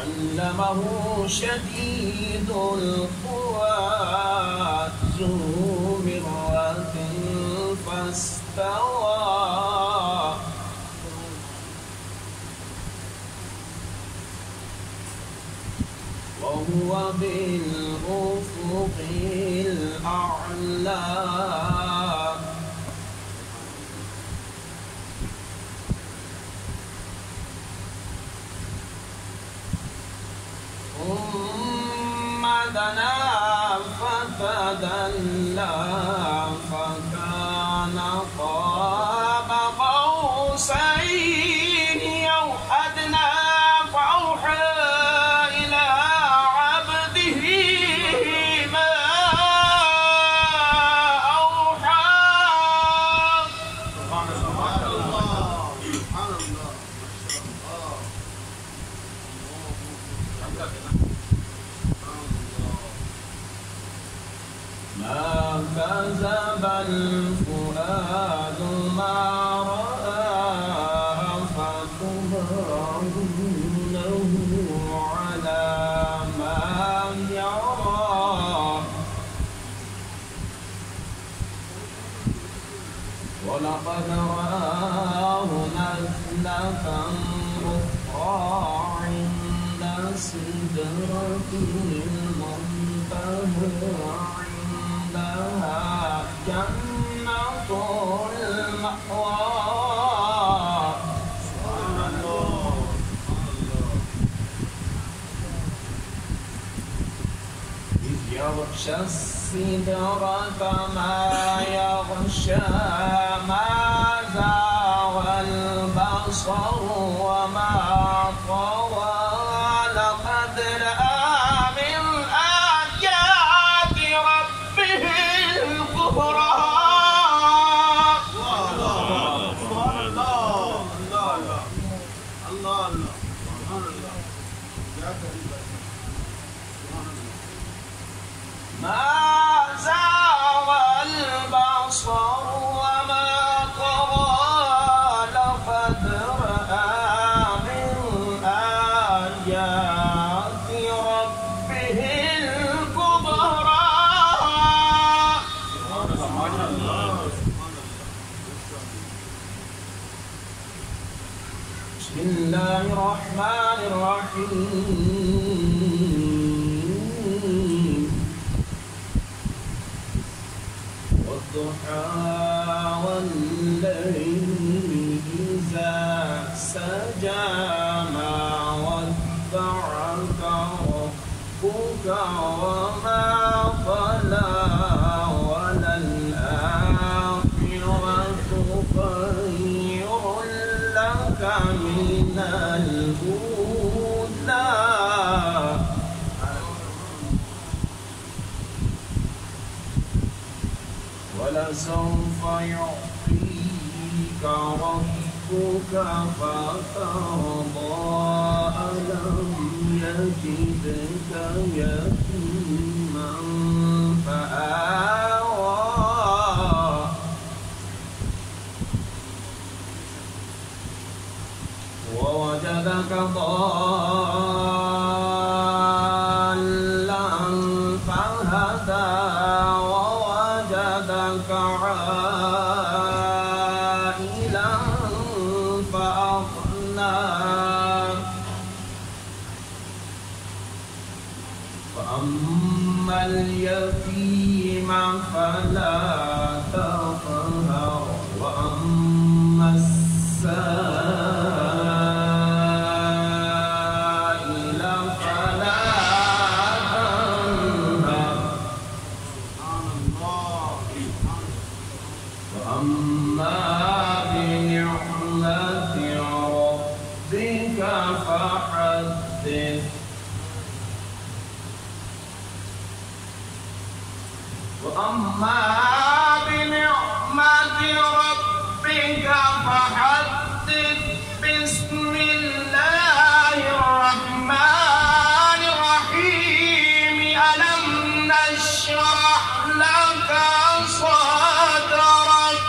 علمه شديد القوى ذو مرة فاستوى وهو بالأفق الأعلى ثم دنا فتدلى فكان قاب قوسين أو أدنى فأوحى إلى عبده ما أوحى. سبحان الله، سبحان الله، ما كذب الفؤاد ما رأى فتمرونه على ما يرى ولقد رآه نزلة أخرى عند سدرة المنتهى عندها جنة المأوى. سبحان الله، يغشى السدرة ما يغشى ما زاغ البصر وما طغى لقد رأى من آيات ربه الكبرى. ما زاغ البصر وما طغى لقد رأى من آيات ربه الكبرى. بسم الله الرحمن الرحيم. والضحى والليل إذا سجى ما ودعك ربك وما قلى وللآخرة خير لك من الأولى ولسوف يعطيك ربك فترضى ألم يجدك يتيما فآوى ووجدك ضالا فهدى ووجدك عائلا فأغنى فأما اليتيم فلا تقهر وأما السائل فلا تنهر وأما بنعمة ربك فحدث وأما بنعمة ربك فحدث. بسم الله الرحمن الرحيم. ألم نشرح لك صدرك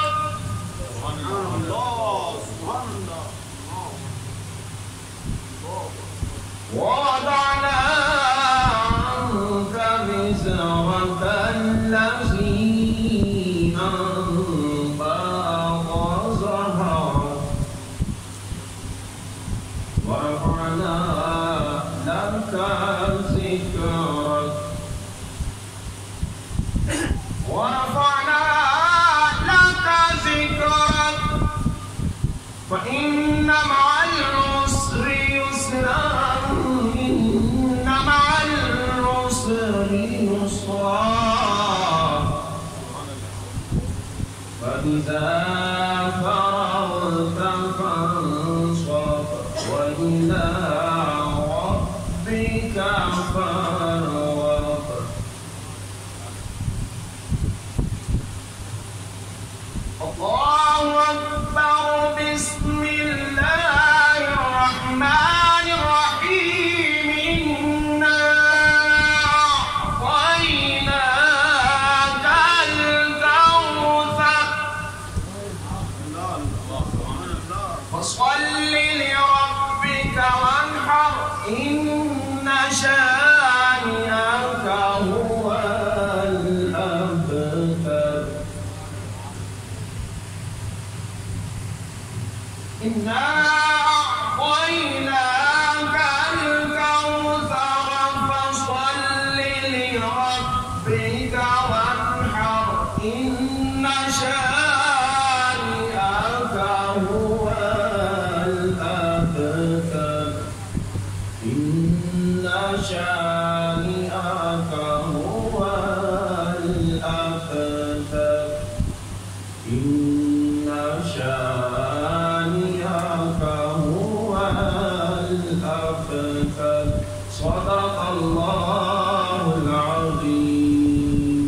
ووضعنا عنك وزرك الذي أنقض ظهرك ورفعنا لك ذكرك فإن مع العسر يسرا إن مع العسر يسرا فإذا فرغت فانصب وإلى ربك فارغب. الله أكبر. بسم الله الرحمن الرحيم. إنا أعطيناك الكوثر فصل لربك وانحر إن شانئك هو الأبتر. إنا أعطيناك الكوثر فصل لربك وانحر إن شانئك هو الأبتر. إن شانئك هو صدق الله العظيم.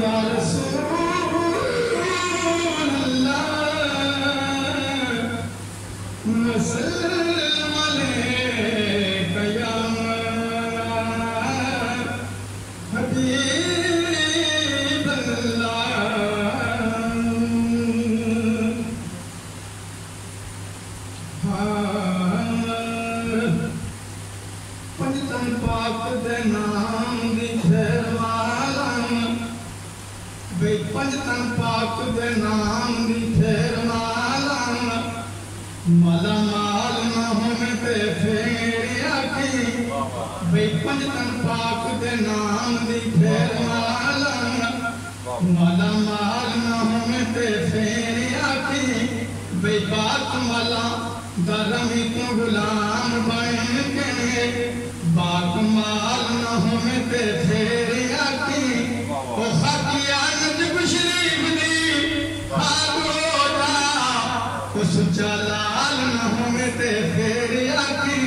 Ya Rasul بے بات مالا درمی کو غلام بن کے باق مال نہ ہمیں تے پھر آتی او خاکیان جب شریف دی خاک ہو جا اس جلال نہ ہمیں تے پھر آتی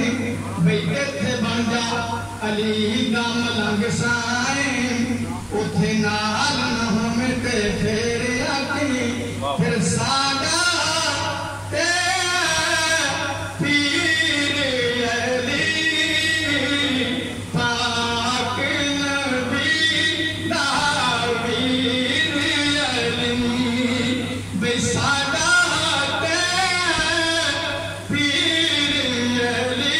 بیٹے تھے بن جا علی دا ملنگ سائیں اتھے نال نہ ہمیں تے پھر آتی پھر ساڈا تے پیر علی پاک نبی دا پیر علی بے ساڈا تے پیر علی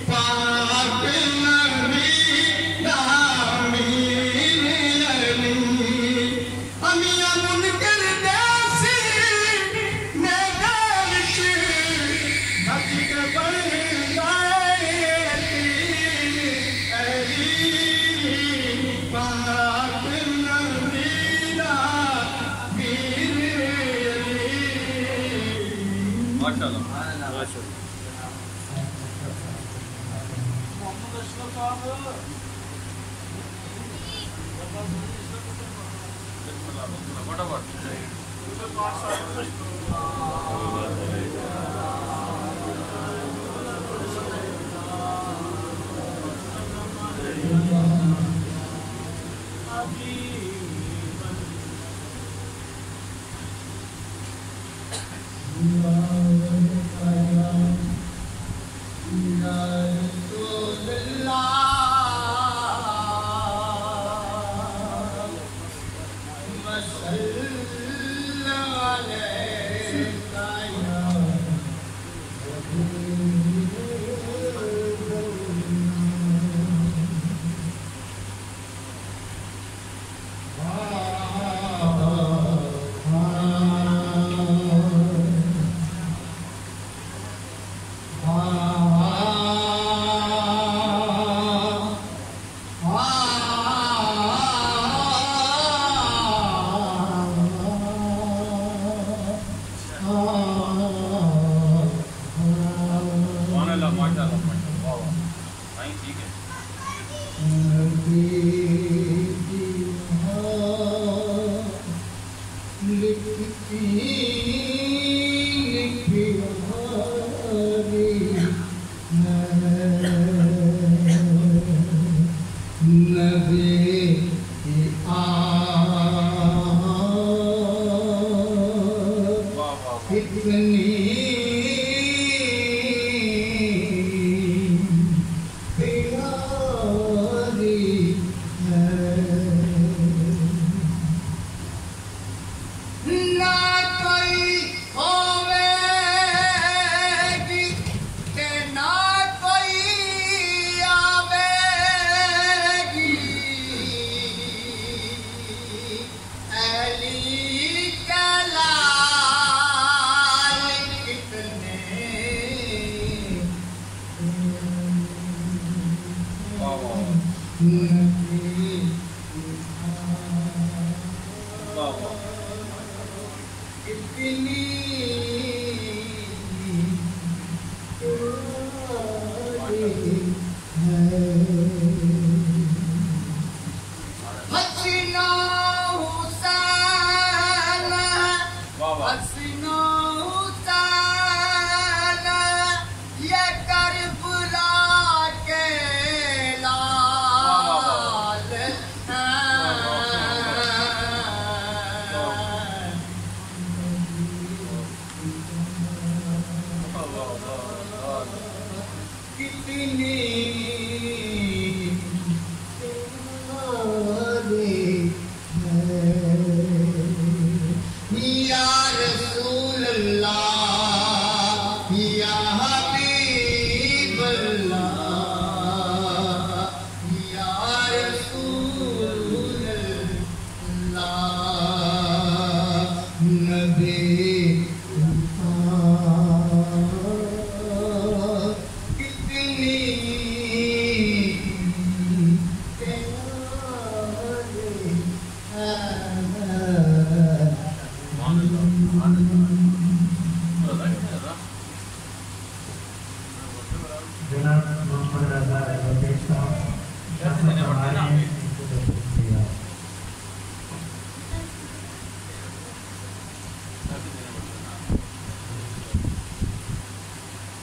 پاک نبی دا پیر علی امیاں منکر دیسی نیگاش بچ کے بن گئے علی پاک نبی دا پیر علی ماشاءاللہ سبحان اللہ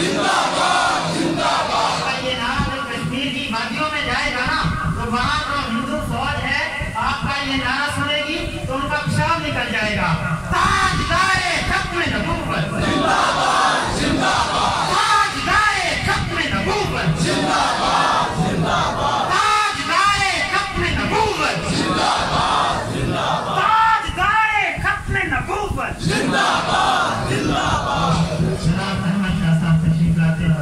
یہ نعرہ جب کشمیر کی وادیوں میں جائے گا نا تو وہاں جو ہندو فوج ہے آپ کا یہ نعرہ سنے گی تو ان کا پیشاب نکل جائے گا. تاجدار ختم نبوت زندہ باد زندہ باد. تاجدار ختم نبوت زندہ باد زندہ باد. تاجدار ختم نبوت زندہ باد زندہ باد. تاجدار ختم نبوت زندہ باد زندہ باد. جناب احمد شاہ صاحب تشریف لاتے ہیں.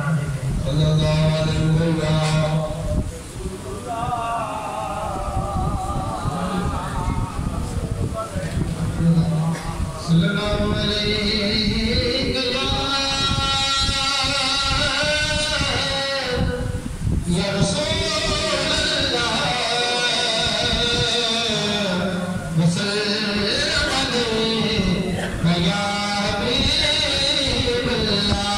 صلی اللہ علیہ وسلم. صلی اللہ علیہ یا رسول اللہ وسلم علیہ یا حبیب اللہ.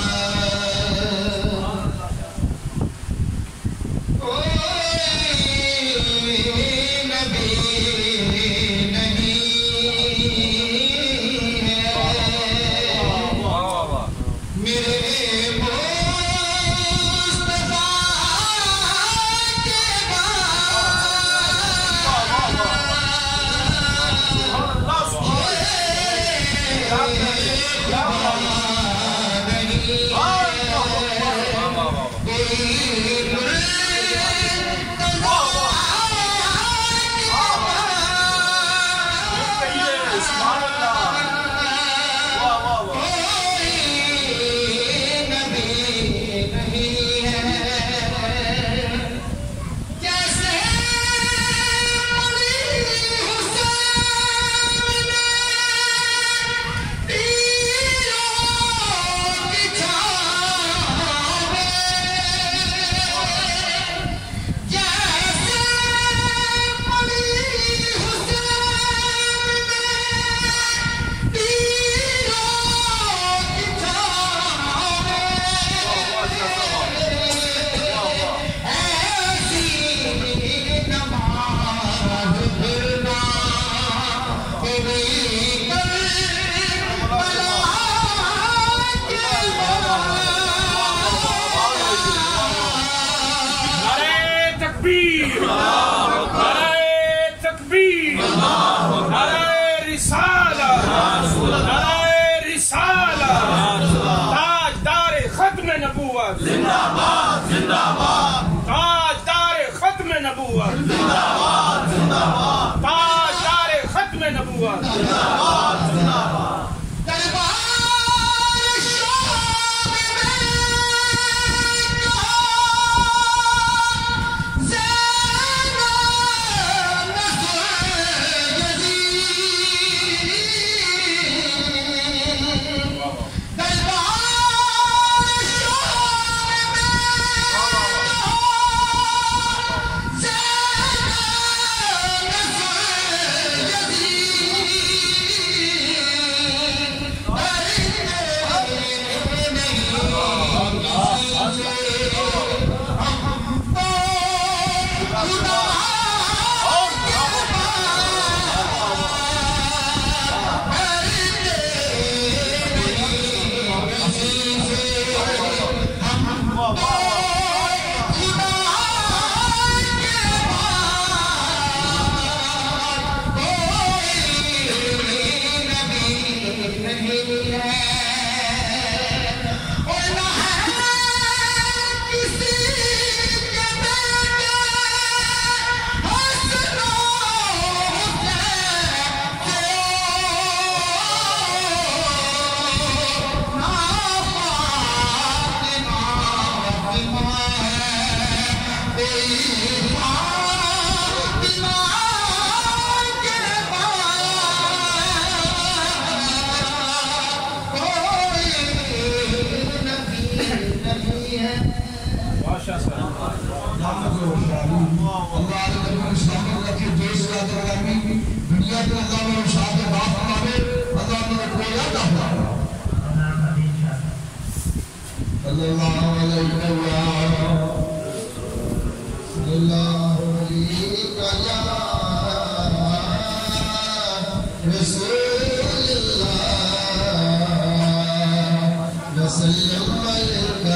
وسلم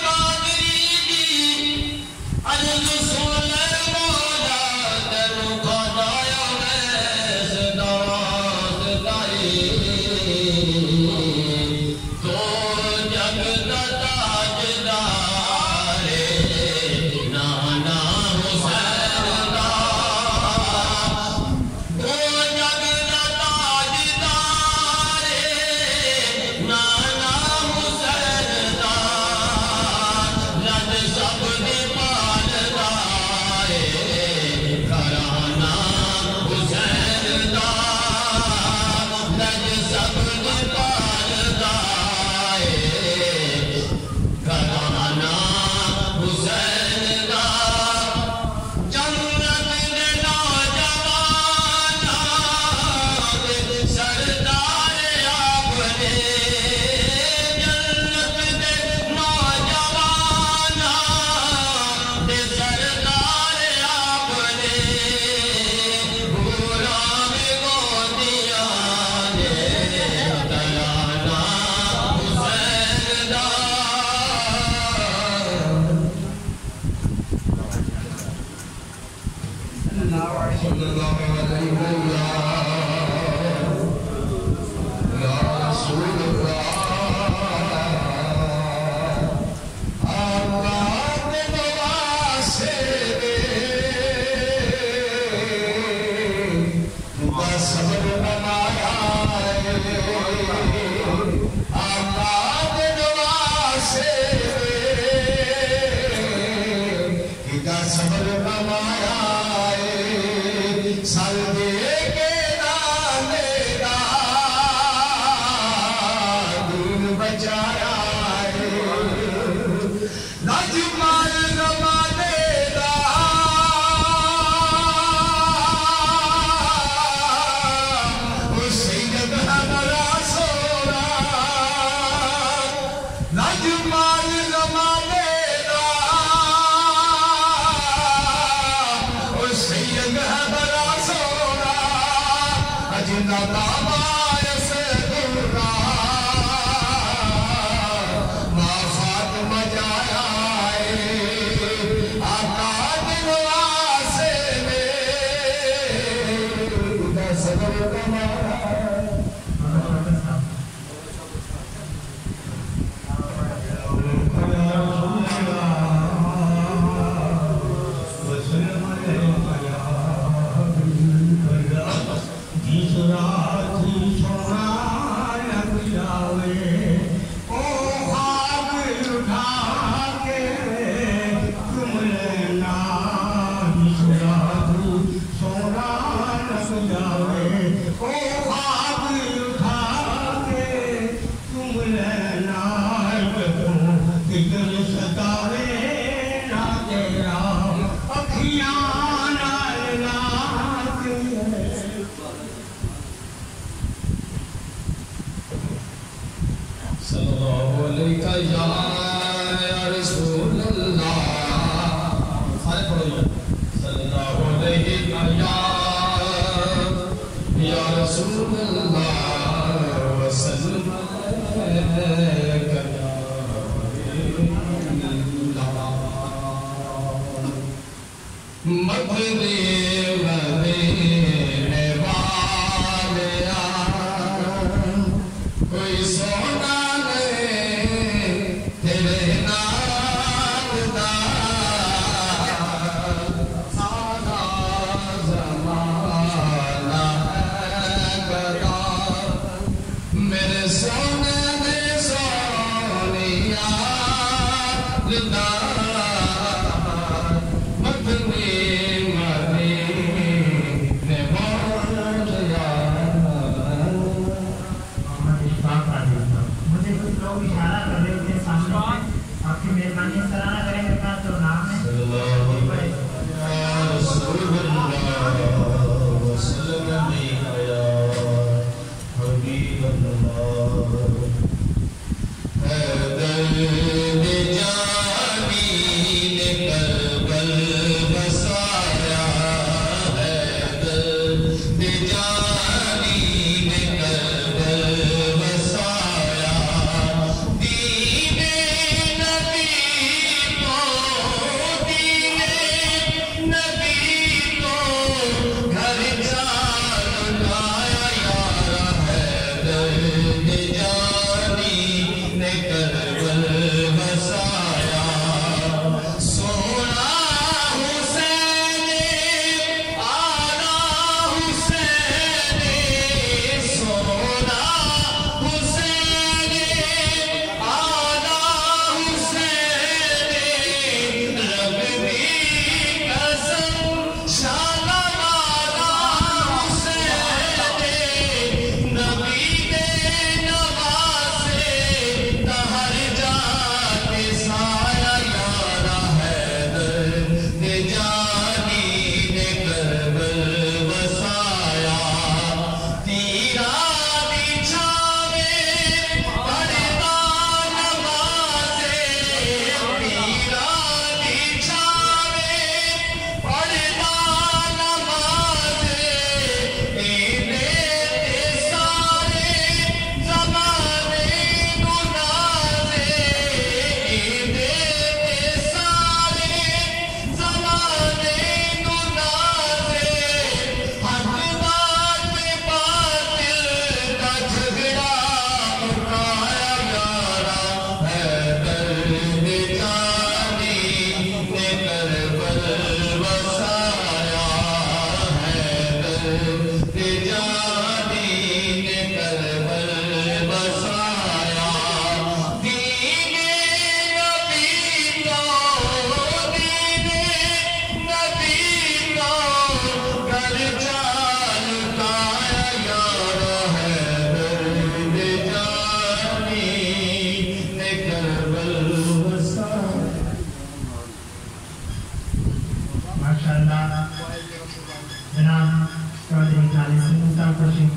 قادری جانی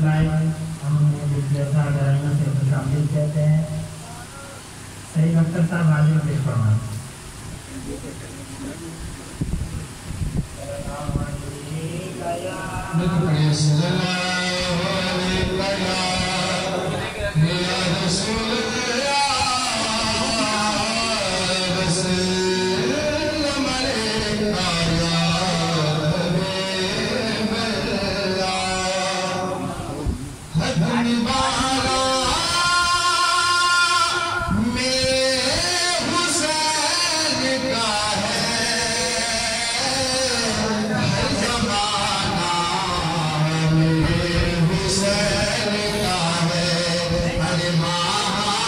مسئلہ ہم جیسا گرائیوں سے خوشامدید کہتے ہیں. سعید اختر صاحب حاضر پیش فرمائیں. Hare Maha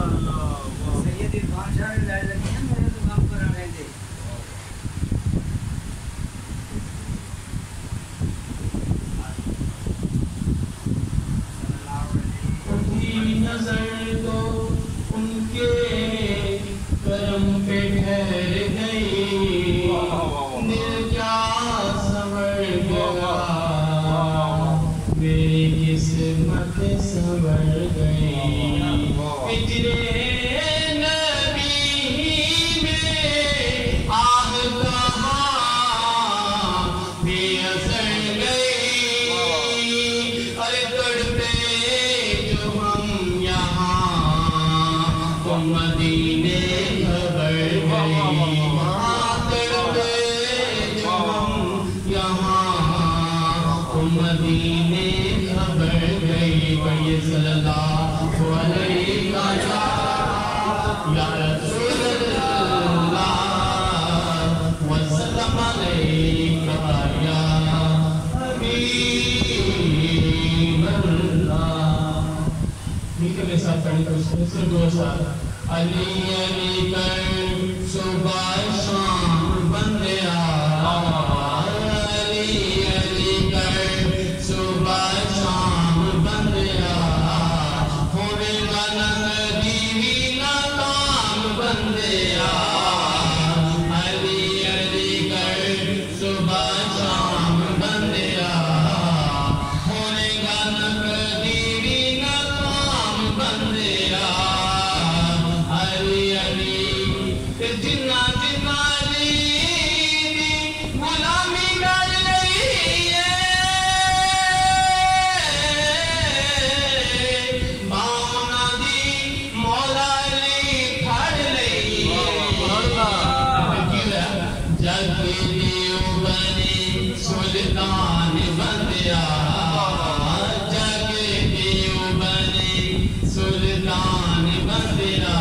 سید عرفان شاہ نے لائے لگی ہیں میرے تو کام کر رہے تھے نظر تو ان کے کرم پہ ٹھہر گئی دل کیا سنور گیا میری قسمت سنور گئی پچھلے نبی میں آہ کہاں بے اثر گئی ارے تڑپے مدینے خبر گئی تڑپے جو ہم یہاں مدینے خبر گئی بھائی صلی اللہ علیہ وسلم یا رسول اللہ وسلم علیکہ یا حبیب اللہ میٹھے میں ساتھ پڑھیں تو اس میں صرف دو ساتھ علی علی کر صبح شام بندیا علی علی کر صبح شام بندیا ہونے گا نہ دیوی نہ کام بندیا علی علی کر صبح شام بندیا ہونے گا نہ دیوی نہ کام بندیا علی علی جنا جنا علی دی غلامی کر لئی باؤنا دی مولا علی پھڑ لئی جگ دیو بنی سلطان بندیا جگ دیو بنی سلطان بندیا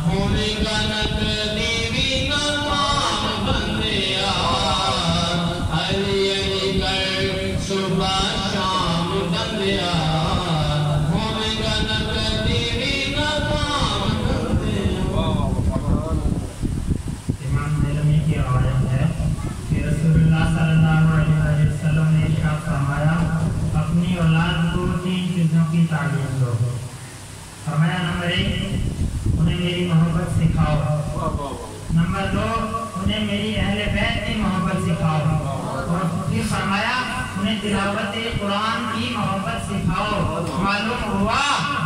ہونے گا نک دیوی نظام بندیا علی علی کر صبح شام بندیا ہونے گا نک دیوی نظام بندیا امام دلمی کی روایت ہے کہ رسول اللہ صلی اللہ علیہ وسلم نے ارشاد فرمایا اپنی اولاد کو 3 چیزوں کی تعلیم دو فرمایا نمبر 1 انہیں میری محبت سکھاؤ نمبر 2 انہیں میری اہل بیت کی محبت سکھاؤ اور پھر فرمایا انہیں تلاوت قرآن کی محبت سکھاؤ معلوم ہوا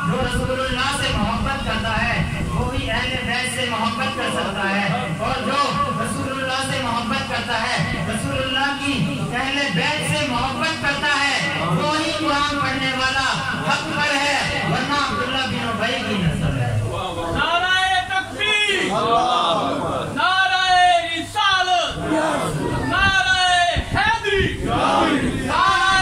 جو رسول اللہ سے محبت کرتا ہے وہی اہل بیت سے محبت کر سکتا ہے اور جو رسول اللہ سے محبت کرتا ہے رسول اللہ کی اہل بیت سے محبت کرتا ہے وہی قرآن پڑھنے والا حق پر ہے ورنہ عبداللہ بن ابی کی نسل ہے نعرہ تکبیر نعرہ رسالت نعرہ حیدری نعرہ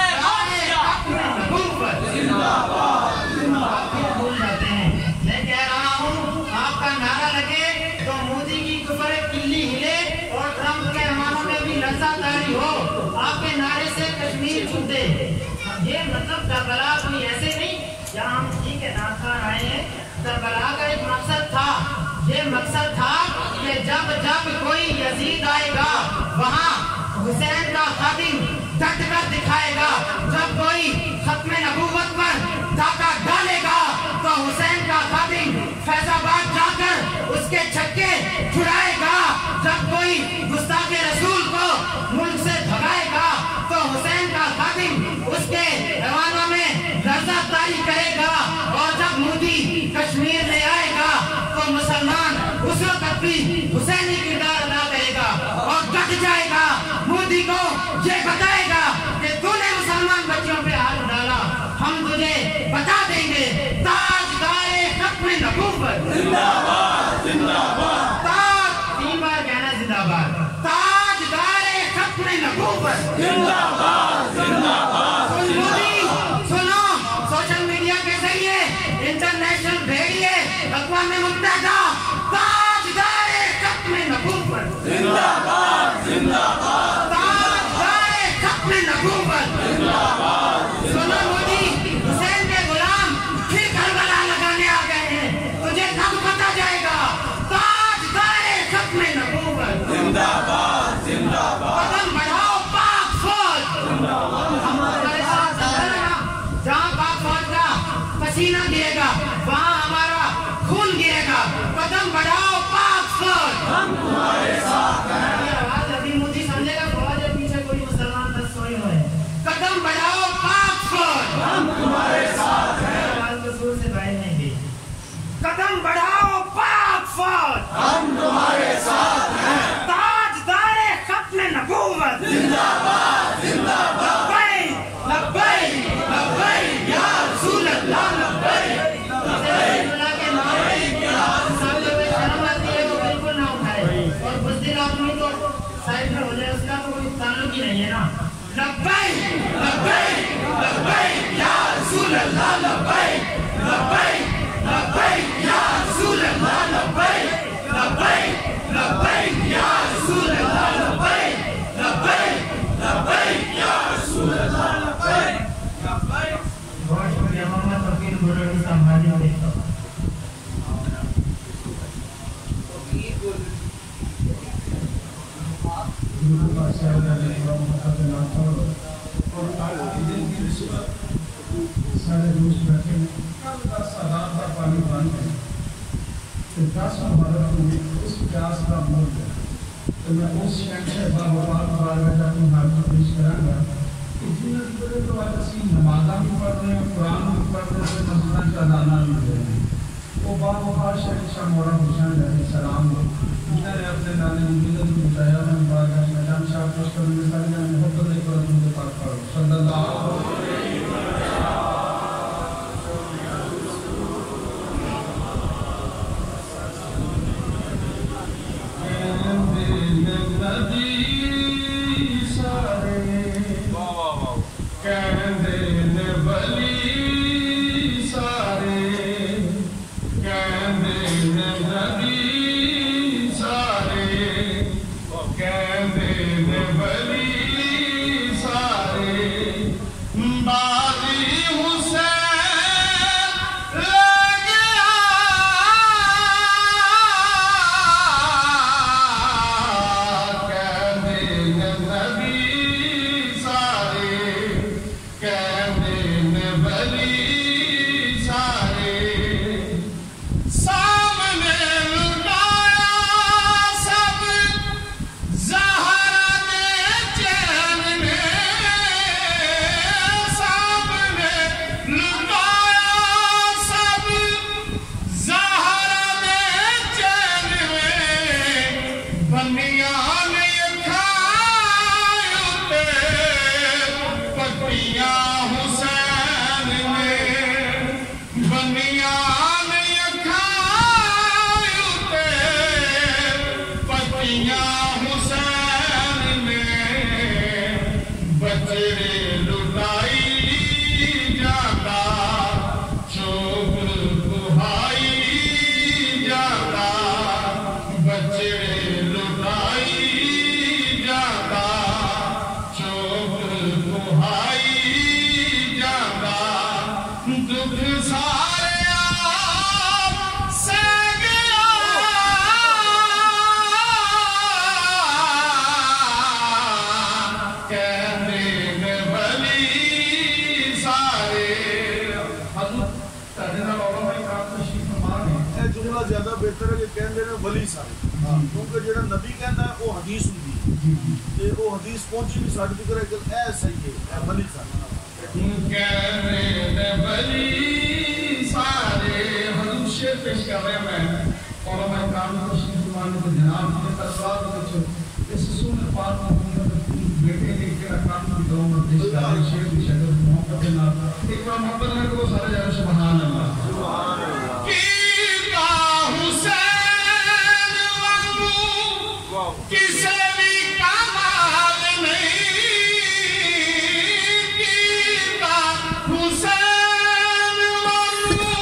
نبوت زندہ باد بھول جاتے ہیں میں کہہ رہا ہوں آپ کا نعرہ لگے تو مودی کی کفر کلی ہلے اور ٹرمپ کے رہنماؤں میں بھی لرزہ طاری ہو آپ کے نعرے سے کشمیر چھوٹے یہ مطلب کربلا کوئی ایسے نہیں جہاں ہم ٹھیک ہے نام خان آئے ہیں کربلا کا ایک مقصد تھا یہ مقصد تھا کہ جب جب کوئی یزید آئے گا وہاں حسین کا خادم ڈٹ کر دکھائے گا جب کوئی ختم نبوت پر ڈاکہ ڈالے گا تو حسین کا خادم فیض آباد جا کر اس کے چھکے چھڑائے گا جب کوئی گستاخ رسول کو ملک سے بھگائے گا تو حسین کا خادم اس کے ایوانوں میں لرزہ طاری کرے گا اور جب مودی کشمیر لے آئے گا تو مسلمان اس وقت بھی حسینی کردار ادا کرے گا اور ڈٹ جائے گا مودی کو یہ بتائے گا کہ تو نے مسلمان بچیوں پہ ہاتھ ڈالا ہم تجھے بتا دیں گے تاجدار ختم نبوت زندہ باد زندہ باد تاج 3 بار کہنا زندہ باد تاجدار ختم نبوت زندہ باد زندہ باد مودی سنو سوشل میڈیا کے ذریعے انٹرنیشنل بھیجیے اقوام متحدہ تاجدار ختم نبوت زندہ باد زندہ باد تاجدار ختم نبوت زندہ باد سنو مودی حسین کے غلام پھر کربلا لگانے آ گئے ہیں لبیک لبیک لبیک یا رسول اللہ لبیک لبیک لبیک یا رسول اللہ لبیک لبیک لبیک یا رسول اللہ لبیک لبیک لبیک یا رسول اللہ لبیک لبیک. بہت شکریہ محمد وکیل بزرگ صاحب حاضر دیکھتا ہوں. سارے دوست بیٹھے ہیں سادات کا پانی بند ہے تو 10 مبارک میں اس پیاس کا مول ہے تو میں اس شہر سے باوقات بار میں اپنی حالت پیش کروں گا کہ جنہوں نے تو آج اسی نمازہ بھی پڑھ رہے ہیں قرآن بھی پڑھ رہے ہیں مسجدان کا دانا بھی دے رہے ہیں وہ باوقات شہر شاہ مورا حسین علیہ السلام ہو جنہوں نے اپنے نانے مجلد کو بتایا میں بارگاہ میں جان شاہ خوش کرنے میں سارے جانے محبت ایک اور مجھے پاک پڑھو صلی اللہ علیہ ولی صاحب کیونکہ جڑا نبی کہندا ہے وہ حدیث ہوندی ہے تے وہ حدیث پہنچی نہیں ساڈے تک کہ اے صحیح ہے ولی صاحب کہنے ولی سارے حضور شیخ پیش کر رہے ہیں اور میں کام کوشش فرمانے کو جناب کے تسواب کو اس سورہ پاک میں بیٹے نے کہ کام کی دو میں پیش کر رہے شیخ کی شکل محبت کے نام ایک بار محبت ہے کو سارے جانے سبحان اللہ سبحان اللہ کسے بھی کمال نہیں کیتا حسین وانگو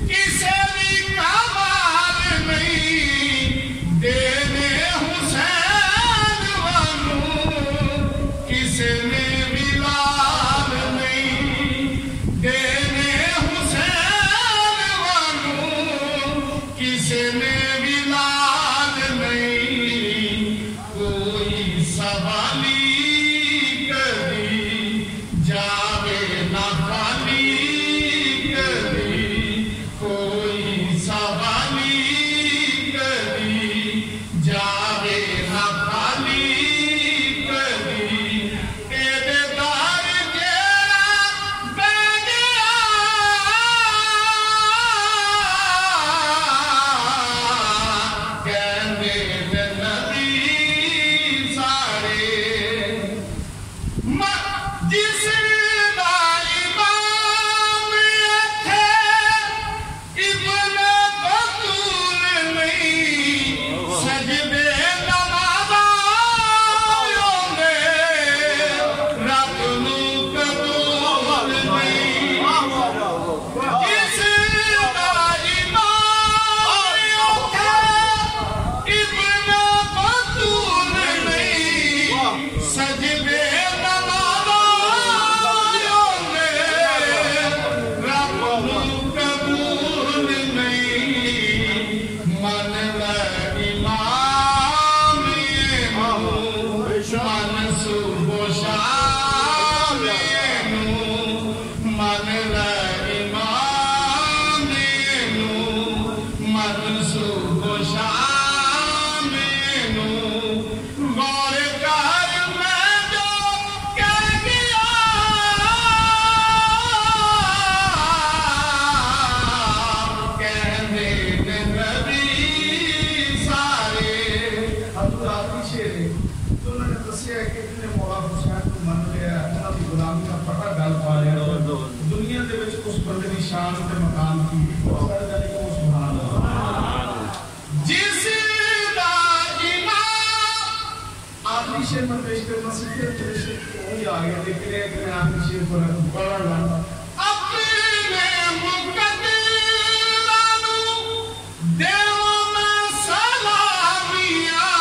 کسے بھی کمال نہیں دینے حسین وانگو کسے میں ملال نہیں دینے حسین وانگو کسے میں ہر صبح شام غور کر میں جو کہہ گیا کہنے نبی سارے حضرات کی شعر ہے تو انہوں نے دسیا کہ اتنے مولا حسین کو من لیا انہوں کی غلامی کا پتہ گل پا لیا دنیا دے وچ اس بندے دی شان تے مقام کی سبحان اللہ جس دا ایمان آخری شعر میں پیش کرنا سکتے ہیں وہی آگے دیکھ رہے ہیں کہ میں آخری شعر پر پڑھا گا اپنے مقدرانو دیو میں سلامیاں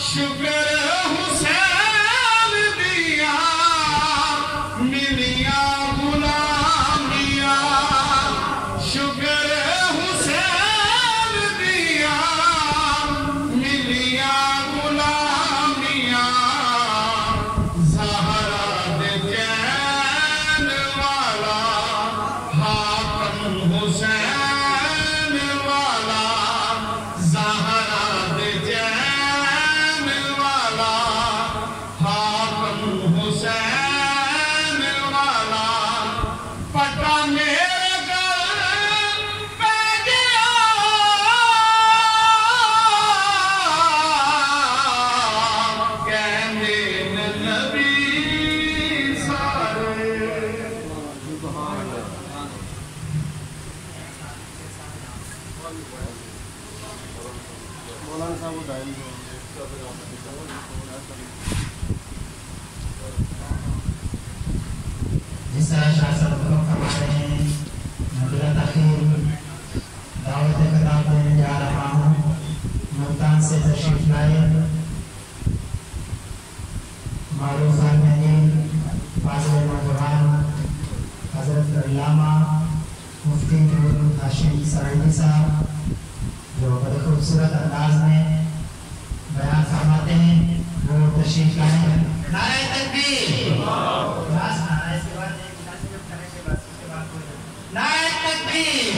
شکر حسین دیا ملیا غلامیاں شکر حسین دیا ملیا غلامیاں زہرا دے چین والا حاکم حسین والا زہرا دے چین والا حاکم حسین والا پتہ میرے گھر پہ گیا کہنے نبی سارے جس طرح شاہ صاحب لوگ فرما رہے ہیں میں بلا تاخیر دعوت خطاب دینے جا رہا ہوں ملتان سے تشریف لائے معروف خانمینی فاضل نوجوان حضرت علامہ مفتی نور ہاشم سرائیلی صاحب جو بڑے خوبصورت انداز میں بیان فرماتے ہیں وہ تشریف لائے ہیں نعرہ تکبیر نعرہ تکبیر